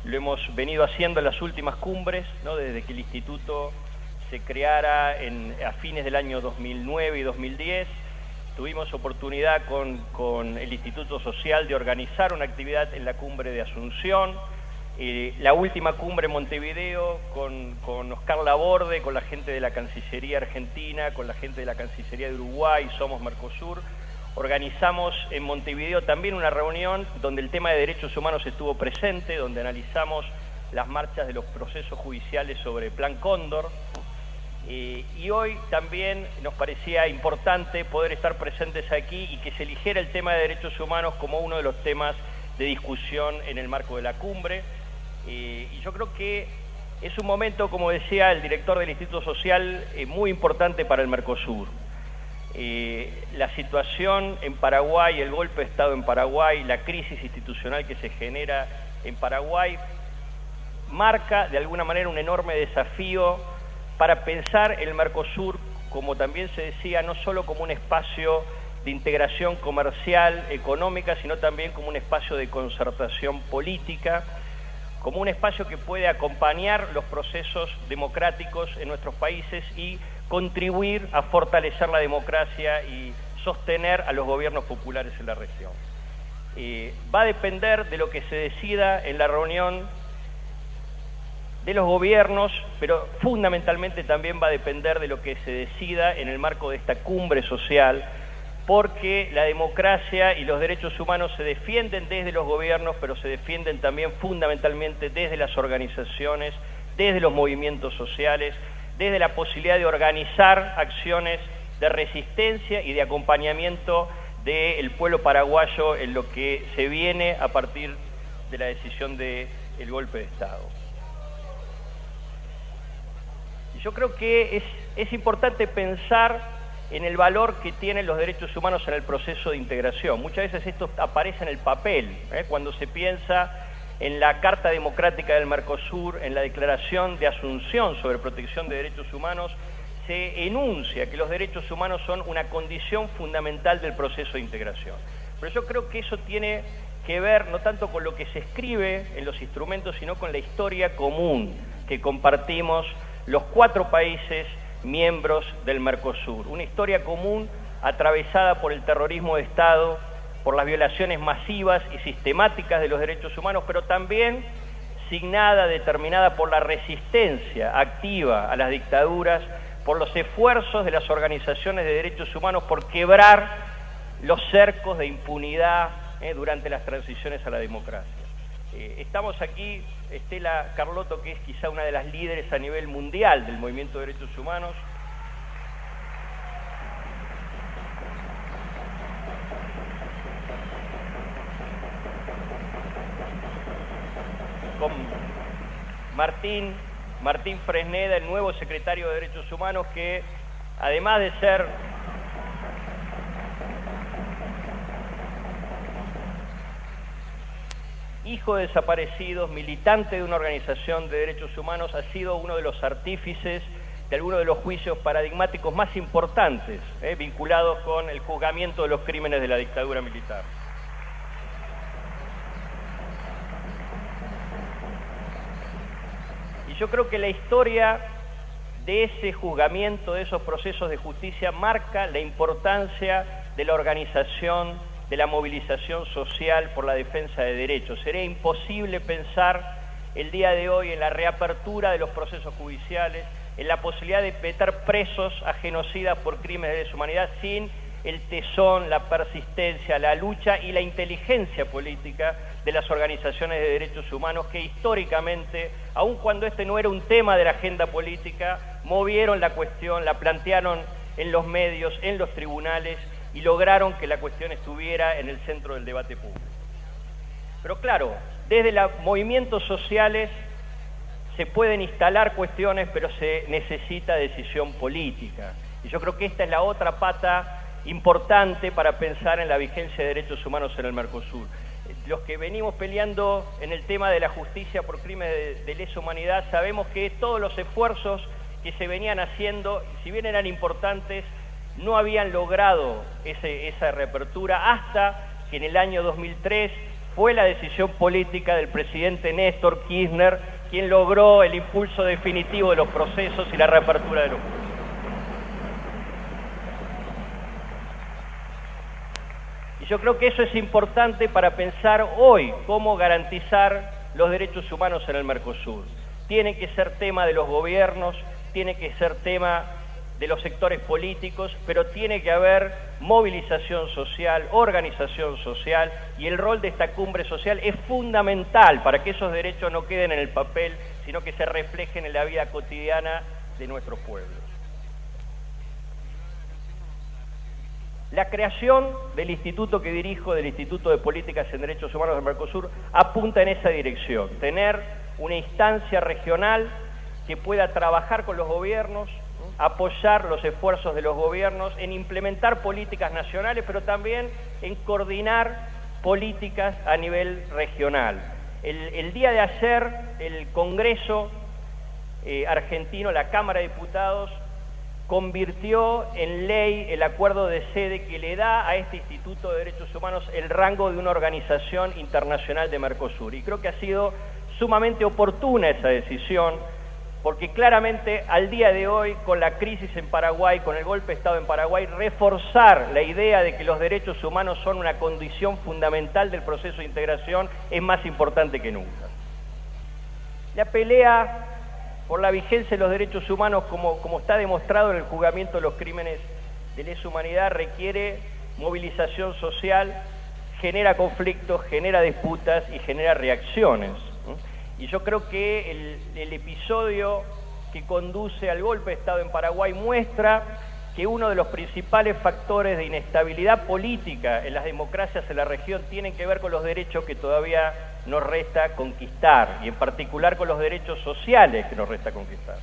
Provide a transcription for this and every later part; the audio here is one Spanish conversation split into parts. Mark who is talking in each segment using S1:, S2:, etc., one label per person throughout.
S1: lo hemos venido haciendo en las últimas cumbres, ¿no? Desde que el instituto se creara a fines del año 2009 y 2010. Tuvimos oportunidad con el Instituto Social de organizar una actividad en la cumbre de Asunción, la última cumbre en Montevideo con Oscar Laborde, con la gente de la Cancillería Argentina, con la gente de la Cancillería de Uruguay, Somos Mercosur. Organizamos en Montevideo también una reunión donde el tema de derechos humanos estuvo presente, donde analizamos las marchas de los procesos judiciales sobre Plan Cóndor. Y hoy también nos parecía importante poder estar presentes aquí y que se eligiera el tema de derechos humanos como uno de los temas de discusión en el marco de la cumbre. Y yo creo que es un momento, como decía el director del Instituto Social, muy importante para el Mercosur. La situación en Paraguay, el golpe de Estado en Paraguay, la crisis institucional que se genera en Paraguay, marca de alguna manera un enorme desafío para pensar el Mercosur, como también se decía, no solo como un espacio de integración comercial, económica, sino también como un espacio de concertación política, como un espacio que puede acompañar los procesos democráticos en nuestros países y contribuir a fortalecer la democracia y sostener a los gobiernos populares en la región. Va a depender de lo que se decida en la reunión de los gobiernos, pero fundamentalmente también va a depender de lo que se decida en el marco de esta cumbre social, porque la democracia y los derechos humanos se defienden desde los gobiernos, pero se defienden también fundamentalmente desde las organizaciones, desde los movimientos sociales, desde la posibilidad de organizar acciones de resistencia y de acompañamiento del pueblo paraguayo en lo que se viene a partir de la decisión del golpe de Estado. Yo creo que es importante pensar en el valor que tienen los derechos humanos en el proceso de integración. Muchas veces esto aparece en el papel, cuando se piensa en la Carta Democrática del Mercosur, en la Declaración de Asunción sobre Protección de Derechos Humanos, se enuncia que los derechos humanos son una condición fundamental del proceso de integración. Pero yo creo que eso tiene que ver no tanto con lo que se escribe en los instrumentos, sino con la historia común que compartimos los 4 países miembros del Mercosur. Una historia común atravesada por el terrorismo de Estado, por las violaciones masivas y sistemáticas de los derechos humanos, pero también signada, determinada por la resistencia activa a las dictaduras, por los esfuerzos de las organizaciones de derechos humanos por quebrar los cercos de impunidad durante las transiciones a la democracia. Estamos aquí, Estela Carlotto, que es quizá una de las líderes a nivel mundial del movimiento de derechos humanos. Con Martín Fresneda, el nuevo secretario de Derechos Humanos, que además de ser hijo de desaparecidos, militante de una organización de derechos humanos, ha sido uno de los artífices de algunos de los juicios paradigmáticos más importantes, vinculados con el juzgamiento de los crímenes de la dictadura militar. Y yo creo que la historia de ese juzgamiento, de esos procesos de justicia, marca la importancia de la organización, de la movilización social por la defensa de derechos. Sería imposible pensar el día de hoy en la reapertura de los procesos judiciales, en la posibilidad de meter presos a genocidas por crímenes de lesa humanidad sin el tesón, la persistencia, la lucha y la inteligencia política de las organizaciones de derechos humanos que históricamente, aun cuando este no era un tema de la agenda política, movieron la cuestión, la plantearon en los medios, en los tribunales y lograron que la cuestión estuviera en el centro del debate público. Pero claro, desde los movimientos sociales se pueden instalar cuestiones, pero se necesita decisión política. Y yo creo que esta es la otra pata importante para pensar en la vigencia de derechos humanos en el Mercosur. Los que venimos peleando en el tema de la justicia por crímenes de lesa humanidad sabemos que todos los esfuerzos que se venían haciendo, si bien eran importantes, no habían logrado esa reapertura hasta que en el año 2003 fue la decisión política del presidente Néstor Kirchner quien logró el impulso definitivo de los procesos y la reapertura de los juicios. Y yo creo que eso es importante para pensar hoy cómo garantizar los derechos humanos en el Mercosur. Tiene que ser tema de los gobiernos, tiene que ser tema de los sectores políticos, pero tiene que haber movilización social, organización social, y el rol de esta cumbre social es fundamental para que esos derechos no queden en el papel, sino que se reflejen en la vida cotidiana de nuestros pueblos. La creación del instituto que dirijo, del Instituto de Políticas en Derechos Humanos del Mercosur, apunta en esa dirección, tener una instancia regional que pueda trabajar con los gobiernos, apoyar los esfuerzos de los gobiernos en implementar políticas nacionales, pero también en coordinar políticas a nivel regional. El día de ayer, el Congreso argentino, la Cámara de Diputados, convirtió en ley el acuerdo de sede que le da a este Instituto de Derechos Humanos el rango de una organización internacional de Mercosur. Y creo que ha sido sumamente oportuna esa decisión, porque claramente al día de hoy, con la crisis en Paraguay, con el golpe de Estado en Paraguay, reforzar la idea de que los derechos humanos son una condición fundamental del proceso de integración es más importante que nunca. La pelea por la vigencia de los derechos humanos, como está demostrado en el juzgamiento de los crímenes de lesa humanidad, requiere movilización social, genera conflictos, genera disputas y genera reacciones. Y yo creo que el episodio que conduce al golpe de Estado en Paraguay muestra que uno de los principales factores de inestabilidad política en las democracias en la región tienen que ver con los derechos que todavía nos resta conquistar, y en particular con los derechos sociales que nos resta conquistar.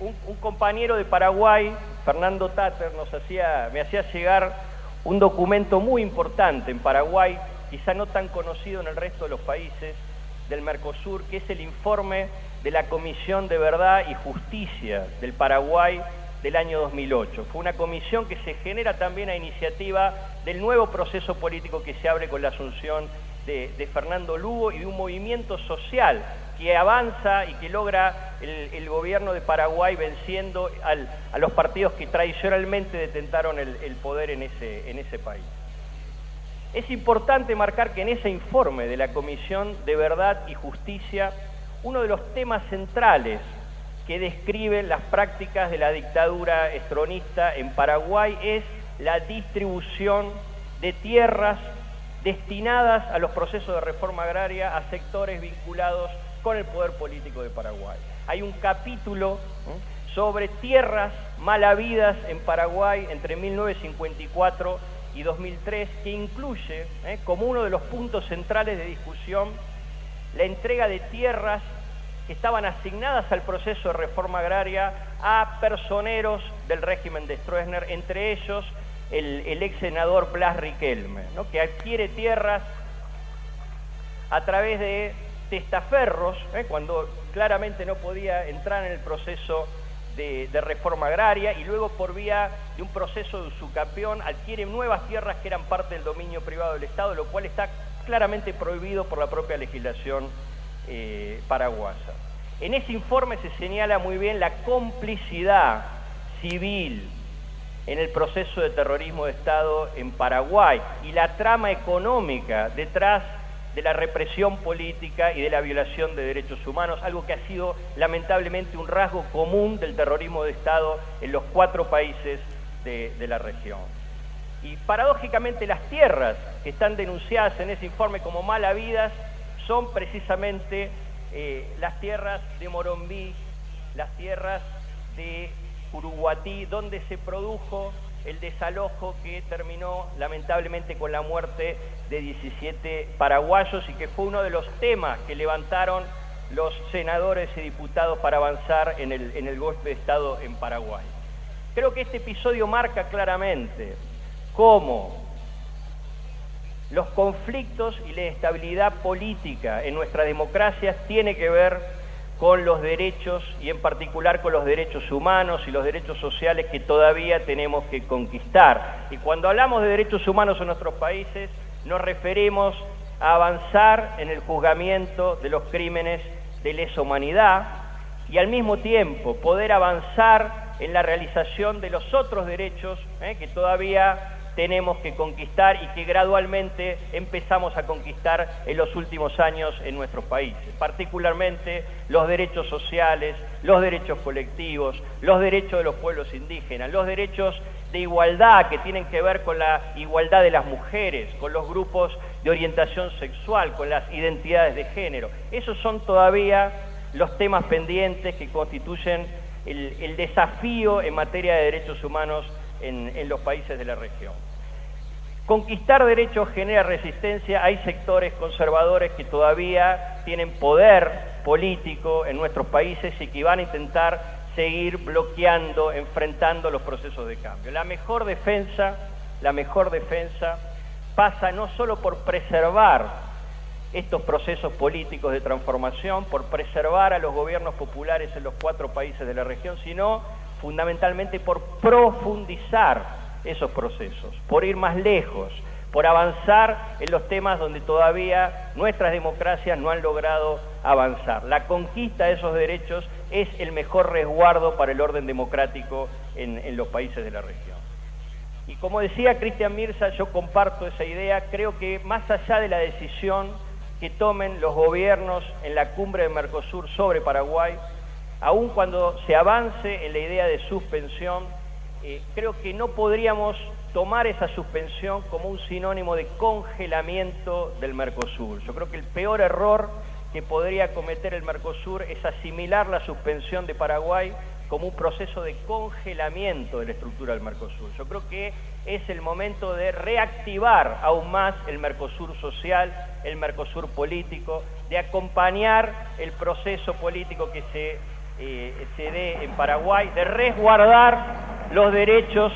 S1: Un compañero de Paraguay, Fernando Tatter, me hacía llegar un documento muy importante en Paraguay, quizá no tan conocido en el resto de los países del Mercosur, que es el informe de la Comisión de Verdad y Justicia del Paraguay del año 2008. Fue una comisión que se genera también a iniciativa del nuevo proceso político que se abre con la asunción de Fernando Lugo y de un movimiento social que avanza y que logra el gobierno de Paraguay venciendo a los partidos que tradicionalmente detentaron el poder en ese país. Es importante marcar que en ese informe de la Comisión de Verdad y Justicia, uno de los temas centrales que describe las prácticas de la dictadura estronista en Paraguay es la distribución de tierras destinadas a los procesos de reforma agraria a sectores vinculados con el poder político de Paraguay. Hay un capítulo sobre tierras mal habidas en Paraguay entre 1954 y 2003, que incluye como uno de los puntos centrales de discusión la entrega de tierras que estaban asignadas al proceso de reforma agraria a personeros del régimen de Stroessner, entre ellos el ex senador Blas Riquelme, ¿no?, que adquiere tierras a través de testaferros, cuando claramente no podía entrar en el proceso de reforma agraria, y luego por vía de un proceso de usucapión adquiere nuevas tierras que eran parte del dominio privado del Estado, lo cual está claramente prohibido por la propia legislación paraguaya. En ese informe se señala muy bien la complicidad civil en el proceso de terrorismo de Estado en Paraguay y la trama económica detrás de la represión política y de la violación de derechos humanos, algo que ha sido lamentablemente un rasgo común del terrorismo de Estado en los 4 países de la región. Y paradójicamente las tierras que están denunciadas en ese informe como mal habidas son precisamente las tierras de Morombí, las tierras de Uruguatí, donde se produjo el desalojo que terminó lamentablemente con la muerte de 17 paraguayos y que fue uno de los temas que levantaron los senadores y diputados para avanzar en el golpe de Estado en Paraguay. Creo que este episodio marca claramente cómo los conflictos y la inestabilidad política en nuestras democracias tiene que ver con los derechos y en particular con los derechos humanos y los derechos sociales que todavía tenemos que conquistar. Y cuando hablamos de derechos humanos en nuestros países, nos referimos a avanzar en el juzgamiento de los crímenes de lesa humanidad y al mismo tiempo poder avanzar en la realización de los otros derechos que todavía tenemos que conquistar y que gradualmente empezamos a conquistar en los últimos años en nuestros países, particularmente los derechos sociales, los derechos colectivos, los derechos de los pueblos indígenas, los derechos de igualdad que tienen que ver con la igualdad de las mujeres, con los grupos de orientación sexual, con las identidades de género. Esos son todavía los temas pendientes que constituyen el desafío en materia de derechos humanos en los países de la región. Conquistar derechos genera resistencia. Hay sectores conservadores que todavía tienen poder político en nuestros países y que van a intentar seguir bloqueando, enfrentando los procesos de cambio. La mejor defensa pasa no solo por preservar estos procesos políticos de transformación, por preservar a los gobiernos populares en los 4 países de la región, sino fundamentalmente por profundizar esos procesos, por ir más lejos, por avanzar en los temas donde todavía nuestras democracias no han logrado avanzar. La conquista de esos derechos es el mejor resguardo para el orden democrático en los países de la región. Y como decía Cristian Mirza, yo comparto esa idea. Creo que más allá de la decisión que tomen los gobiernos en la cumbre de Mercosur sobre Paraguay, aun cuando se avance en la idea de suspensión, creo que no podríamos tomar esa suspensión como un sinónimo de congelamiento del Mercosur. Yo creo que el peor error que podría cometer el Mercosur es asimilar la suspensión de Paraguay como un proceso de congelamiento de la estructura del Mercosur. Yo creo que es el momento de reactivar aún más el Mercosur social, el Mercosur político, de acompañar el proceso político que se dé en Paraguay, de resguardar los derechos,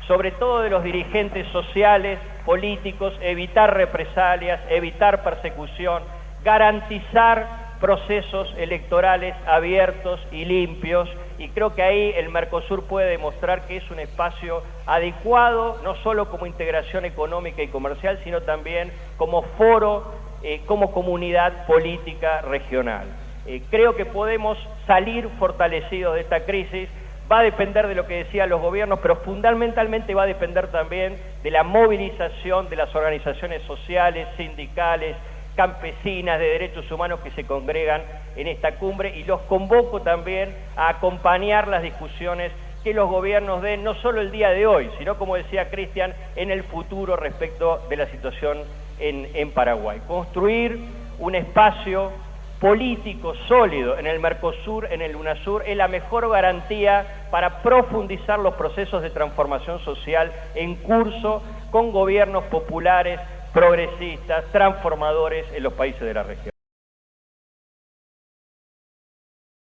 S1: sobre todo de los dirigentes sociales, políticos, evitar represalias, evitar persecución, garantizar procesos electorales abiertos y limpios, y creo que ahí el Mercosur puede demostrar que es un espacio adecuado, no solo como integración económica y comercial, sino también como foro, como comunidad política regional. Creo que podemos salir fortalecidos de esta crisis. Va a depender de lo que decían los gobiernos, pero fundamentalmente va a depender también de la movilización de las organizaciones sociales, sindicales, campesinas, de derechos humanos que se congregan en esta cumbre, y los convoco también a acompañar las discusiones que los gobiernos den, no solo el día de hoy, sino, como decía Cristian, en el futuro respecto de la situación en Paraguay. Construir un espacio político sólido en el Mercosur, en el UNASUR, es la mejor garantía para profundizar los procesos de transformación social en curso con gobiernos populares, progresistas, transformadores en los países de la región.